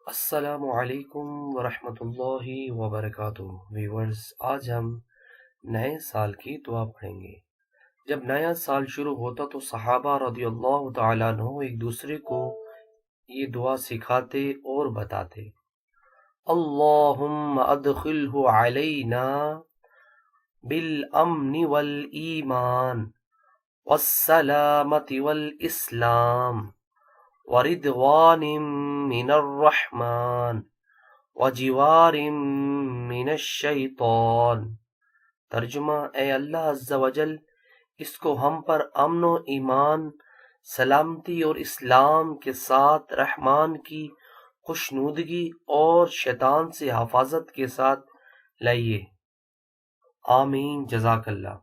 السلام علیکم ورحمۃ اللہ وبرکاتہ ویورز، آج ہم نئے سال کی دعا پڑھیں گے۔ جب نیا سال شروع ہوتا تو صحابہ رضی اللہ تعالیٰ عنہ ایک دوسرے کو یہ دعا سکھاتے اور بتاتے: اللہم ادخلہ علینا بالامن والایمان والسلامت والاسلام ورضوان من الرحمن وجوار من الشیطان۔ ترجمہ: اے اللہ عز و جل، اس کو ہم پر امن و ایمان، سلامتی اور اسلام کے ساتھ رحمان کی خوشنودگی اور شیطان سے حفاظت کے ساتھ لائیے۔ آمین، جزاک اللہ۔